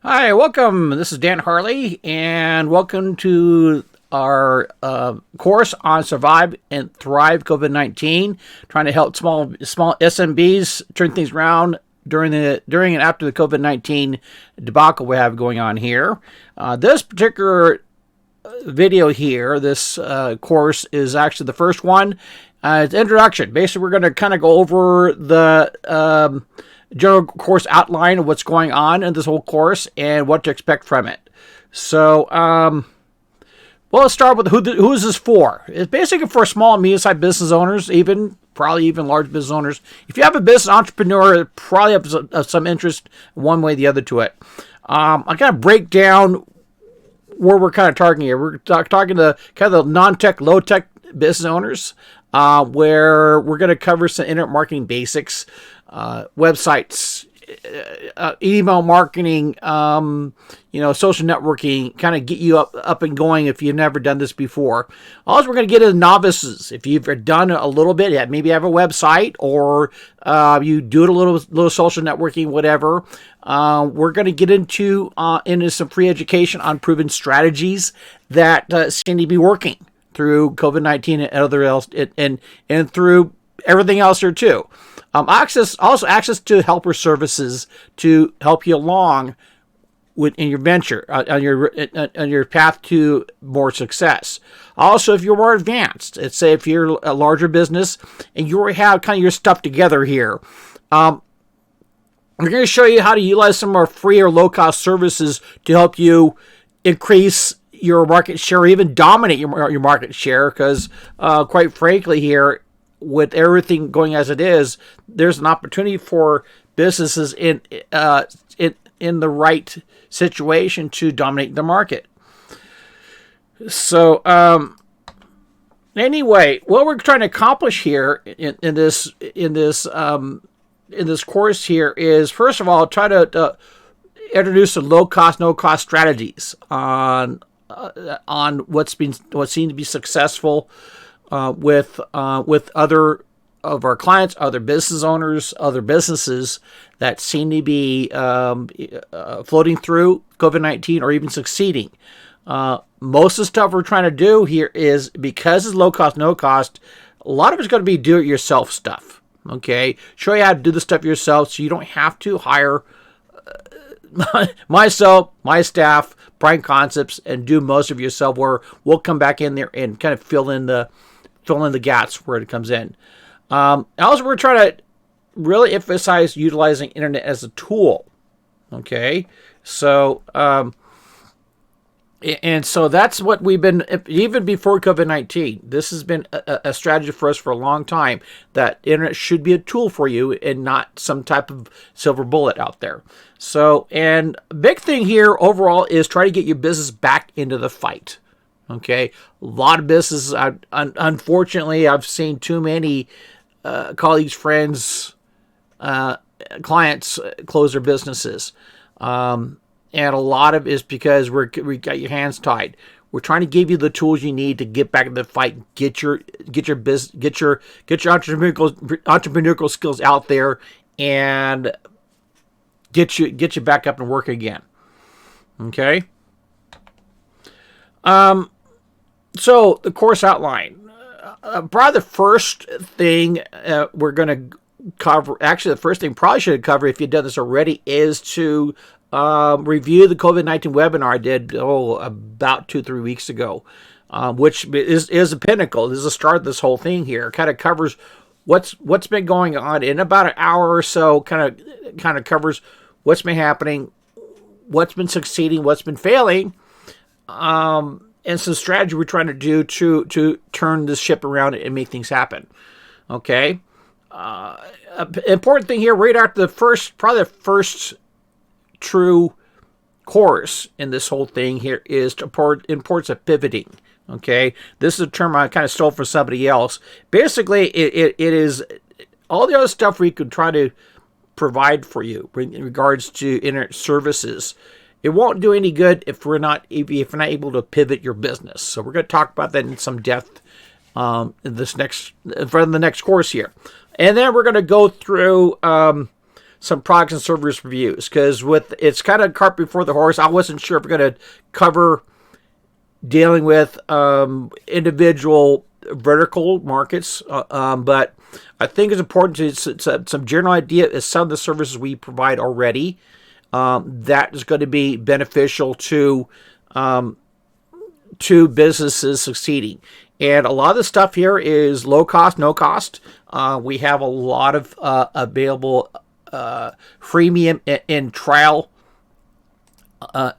Hi, welcome. This is Dan Harley, and welcome to our course on Survive and Thrive COVID-19, trying to help small SMBs turn things around during and after the COVID-19 debacle we have going on here. This particular video here, this course is actually the first one. It's introduction. Basically, we're going to kind of go over the general course outline of what's going on in this whole course and what to expect from it. So, well, let's start with who is this for? It's basically for small and medium-sized business owners, probably even large business owners. If you have a business entrepreneur, it probably have some interest one way or the other to it. I kind of break down where we're kind of targeting here. We're talking to kind of the non-tech, low-tech business owners, where we're going to cover some internet marketing basics, websites, email marketing, social networking, kind of get you up and going if you've never done this before. Also, we're going to get into novices. If you've done a little bit, maybe have a website or you do it a little social networking, whatever. We're going to get into some free education on proven strategies that seem to be working through COVID-19 and other else, and through everything else here too. Access to helper services to help you along in your venture, on your path to more success. Also, if you're more advanced, let's say if you're a larger business and you already have kind of your stuff together here, we're going to show you how to utilize some of our free or low-cost services to help you increase your market share, or even dominate your market share, because quite frankly here, with everything going as it is, there's an opportunity for businesses in the right situation to dominate the market. So anyway, what we're trying to accomplish here in this course here is, first of all, try to introduce some low cost, no cost strategies on what seems to be successful with other of our clients, other business owners, other businesses that seem to be floating through COVID-19 or even succeeding. Most of the stuff we're trying to do here is, because it's low cost, no cost, a lot of it's going to be do-it-yourself stuff. Okay, show you how to do the stuff yourself, so you don't have to hire myself, my staff, Prime Concepts, and do most of yourself. Where we'll come back in there and kind of fill in the gaps where it comes in. Also, we're trying to really emphasize utilizing internet as a tool. Okay, so and so that's what we've been, even before COVID-19. This has been a strategy for us for a long time, that internet should be a tool for you and not some type of silver bullet out there. So, and big thing here overall is try to get your business back into the fight. Okay, a lot of businesses, unfortunately, I've seen too many colleagues, friends, clients close their businesses. And a lot of it is because we got your hands tied. We're trying to give you the tools you need to get back in the fight, get your entrepreneurial skills out there, and get you back up and work again. Okay. So the course outline. Probably the first thing we're going to cover. Actually, the first thing probably should cover, if you've done this already, is to review the COVID-19 webinar I did about 2-3 weeks ago, which is a pinnacle. This is the start of this whole thing here. It kind of covers what's been going on in about an hour or so. Kind of covers what's been happening, what's been succeeding, what's been failing, and some strategy we're trying to do to turn this ship around and make things happen. Okay. Important thing here, right after probably the first true course in this whole thing here, is importance of pivoting. Okay, this is a term I kind of stole from somebody else. Basically, it is all the other stuff we could try to provide for you in regards to internet services. It won't do any good if we're not able to pivot your business. So we're going to talk about that in some depth in the next course here, and then we're going to go through some products and service reviews, because with it's kind of cart before the horse. I wasn't sure if we're going to cover dealing with individual vertical markets, but I think it's important to some general idea is some of the services we provide already that is going to be beneficial to businesses succeeding. And a lot of the stuff here is low cost, no cost. We have a lot of available freemium and trial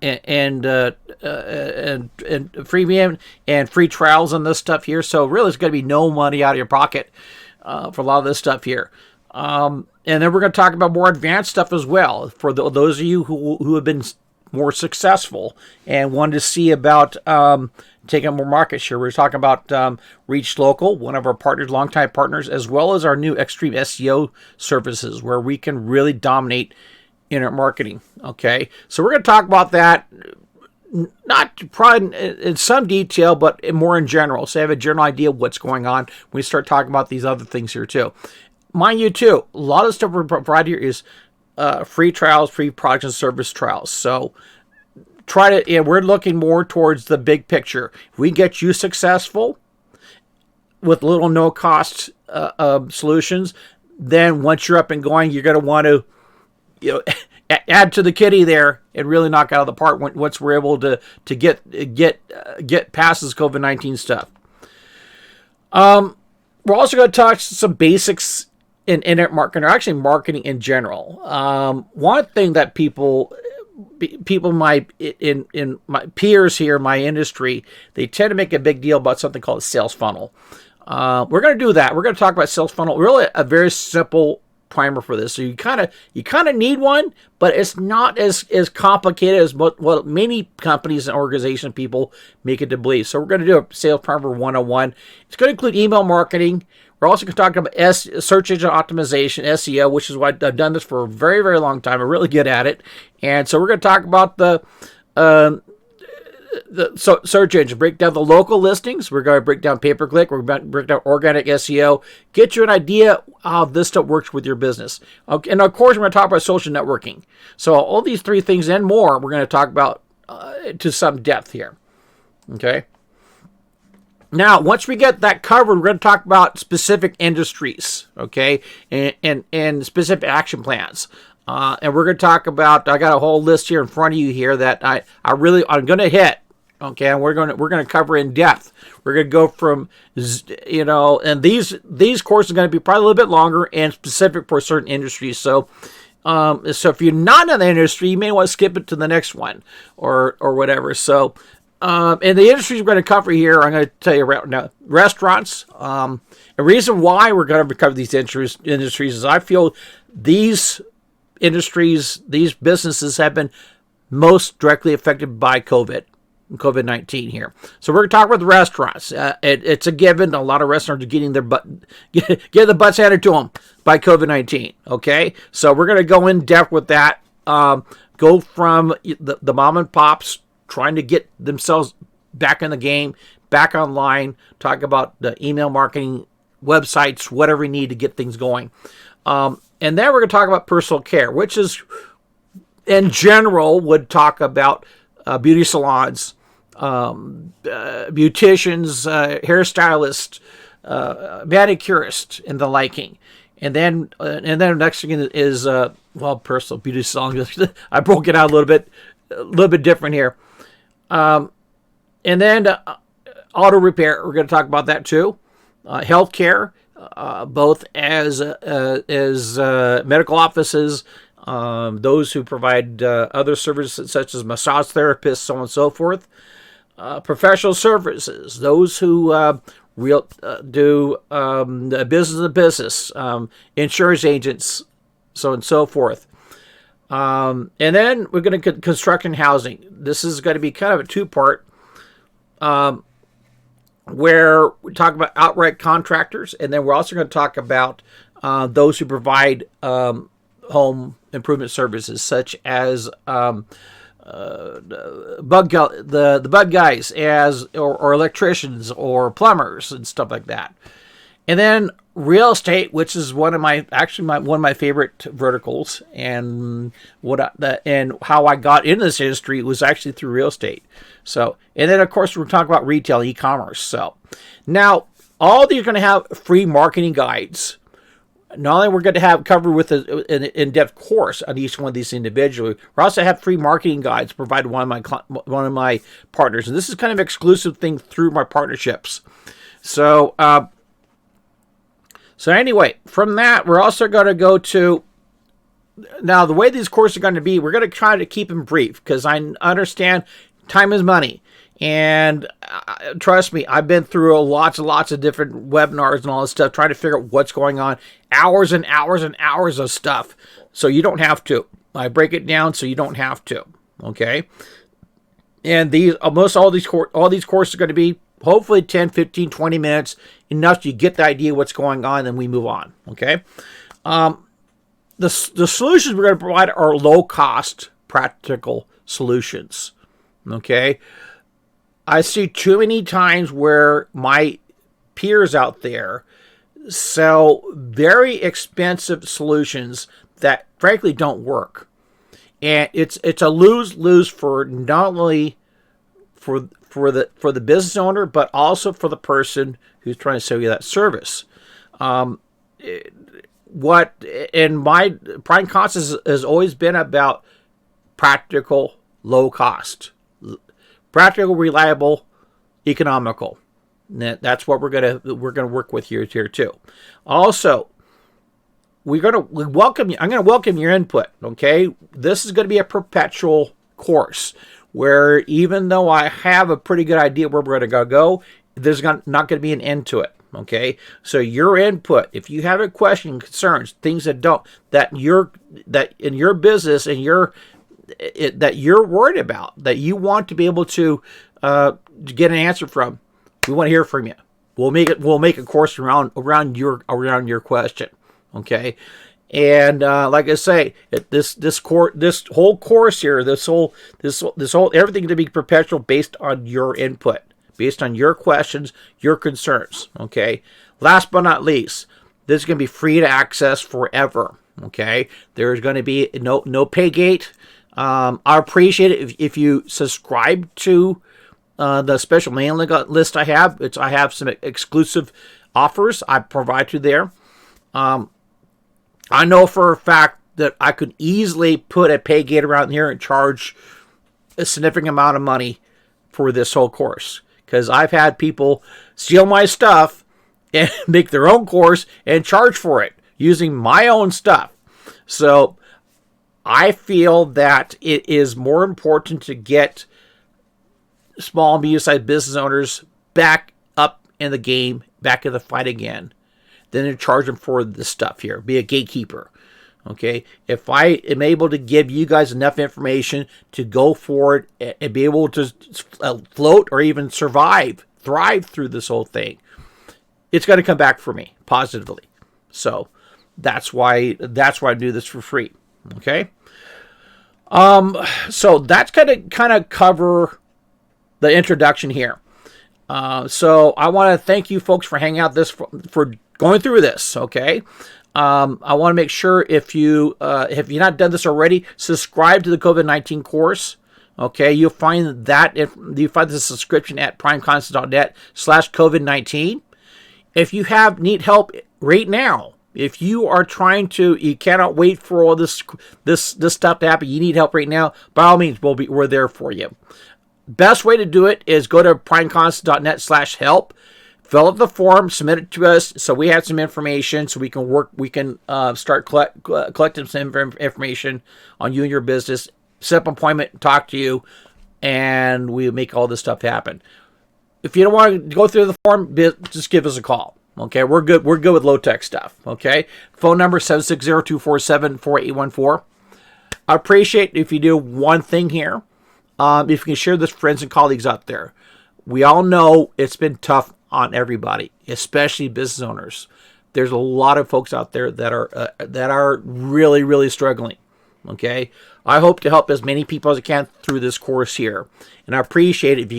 and freemium and free trials on this stuff here. So really, it's going to be no money out of your pocket for a lot of this stuff here. And then we're going to talk about more advanced stuff as well for those of you who have been more successful and wanted to see about taking more market share. We're talking about Reach Local, one of our partners, longtime partners, as well as our new Extreme SEO services, where we can really dominate internet marketing. Okay, so we're going to talk about that, not probably in some detail, but more in general, so I have a general idea of what's going on when we start talking about these other things here too. Mind you too, a lot of stuff we provide here is free trials, free product and service trials. So we're looking more towards the big picture. If we get you successful with little no cost solutions, then once you're up and going, you're going to want to add to the kitty there and really knock out of the park once we're able to get past this COVID-19 stuff. We're also going to touch some basics in internet marketing, or actually marketing in general. One thing that people in my peers here in my industry, they tend to make a big deal about something called a sales funnel. We're going to do that. We're going to talk about sales funnel, really a very simple primer for this. So you kind of need one, but it's not as complicated as what many companies and organizations people make it to believe. So we're going to do a sales primer 101. It's going to include email marketing. We're also going to talk about search engine optimization, SEO, which is why I've done this for a very, very long time. I'm really good at it. And so we're going to talk about the search engine, break down the local listings. We're going to break down pay-per-click. We're going to break down organic SEO, get you an idea how this stuff works with your business. Okay, and of course, we're going to talk about social networking. So all these three things and more, we're going to talk about to some depth here. Okay. Now, once we get that covered, we're going to talk about specific industries, okay, and specific action plans. And we're going to talk about, I got a whole list here in front of you here that I'm going to hit, okay, and we're going to cover in depth. We're going to go from, and these courses are going to be probably a little bit longer and specific for certain industries. So if you're not in the industry, you may want to skip it to the next one or whatever. So, and the industries we're going to cover here, I'm going to tell you right now, restaurants. The reason why we're going to cover these industries is I feel these industries, these businesses have been most directly affected by COVID-19 here. So we're going to talk about the restaurants. It's a given. A lot of restaurants are getting the butts handed to them by COVID-19. Okay, so we're going to go in depth with that. Go from the mom and pops trying to get themselves back in the game, back online, talk about the email marketing, websites, whatever we need to get things going. And then we're going to talk about personal care, which is, in general, would talk about beauty salons, beauticians, hairstylists, manicurists, and the liking. And then next thing is personal beauty salons. I broke it out a little bit different here. And then auto repair, we're going to talk about that too. Healthcare, both as medical offices, those who provide other services such as massage therapists, so on and so forth. Professional services, those who do business to business, insurance agents, so on and so forth. And then we're going to construction housing. This is going to be kind of a two-part, where we talk about outright contractors, and then we're also going to talk about those who provide home improvement services, such as the bug guys, or electricians or plumbers and stuff like that. And then real estate, which is one of my one of my favorite verticals, and and how I got into this industry was actually through real estate. So, and then of course we're talking about retail, e-commerce. So, now all these are going to have free marketing guides. Not only we're going to have covered with an in-depth course on each one of these individually, we also have free marketing guides provided one of my partners, and this is kind of an exclusive thing through my partnerships. So. So anyway, from that, we're also going to go to, now the way these courses are going to be, we're going to try to keep them brief because I understand time is money. And trust me, I've been through lots and lots of different webinars and all this stuff, trying to figure out what's going on. Hours and hours and hours of stuff. So you don't have to. I break it down so you don't have to. Okay? And these all these courses are going to be hopefully 10, 15, 20 minutes, enough so you get the idea what's going on, and we move on, okay? The solutions we're going to provide are low-cost, practical solutions, okay? I see too many times where my peers out there sell very expensive solutions that, frankly, don't work. And it's a lose-lose for not only for the business owner, but also for the person who's trying to sell you that service. What in my Prime Concepts has always been about practical, low cost, practical, reliable, economical. And that's what we're gonna work with here too. Also, I'm gonna welcome your input. Okay, this is going to be a perpetual course, where even though I have a pretty good idea where we're going to go, there's not going to be an end to it. Okay, so your input, if you have a question, concerns, things that in your business and that you're worried about, that you want to be able to get an answer from, we want to hear from you. We'll make a course around your question. Okay. And like I say, this whole course here, this whole everything to be perpetual based on your input, based on your questions, your concerns. Okay. Last but not least, this is going to be free to access forever. Okay. There's going to be no pay gate. I appreciate it if you subscribe to the special mailing list I have. I have some exclusive offers I provide you there. I know for a fact that I could easily put a pay gate around here and charge a significant amount of money for this whole course, because I've had people steal my stuff and make their own course and charge for it using my own stuff. So I feel that it is more important to get small and medium-sized business owners back up in the game, back in the fight again, than to charge them for this stuff here. Be a gatekeeper. Okay? If I am able to give you guys enough information to go forward and be able to float or even thrive through this whole thing, it's going to come back for me positively. So that's why I do this for free. Okay? So that's kind of cover the introduction here. So I want to thank you folks for hanging out for going through this. Okay. I want to make sure if you have not done this already, subscribe to the COVID-19 course. Okay. You'll find the subscription at primeconcepts.net/COVID-19. If you need help right now, if you are you cannot wait for all this stuff to happen, you need help right now, by all means, we're there for you. Best way to do it is go to primeconcepts.net/help. Fill out the form, submit it to us, so we have some information, so we can start collecting some information on you and your business. Set up an appointment, talk to you, and we make all this stuff happen. If you don't want to go through the form, just give us a call. Okay, we're good with low-tech stuff. Okay, phone number 760-247-4814. I appreciate if you do one thing here. If you can share this with friends and colleagues out there. We all know it's been tough on everybody, especially business owners. There's a lot of folks out there that are really, really struggling. Okay, I hope to help as many people as I can through this course here, and I appreciate it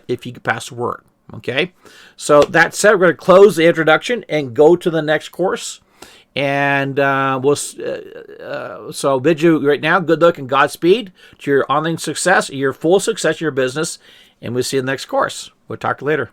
if you can pass the word. Okay, so that said, we're going to close the introduction and go to the next course. And so bid you right now good luck and Godspeed to your online success, your full success of your business. And we'll see you in the next course. We'll talk to you later.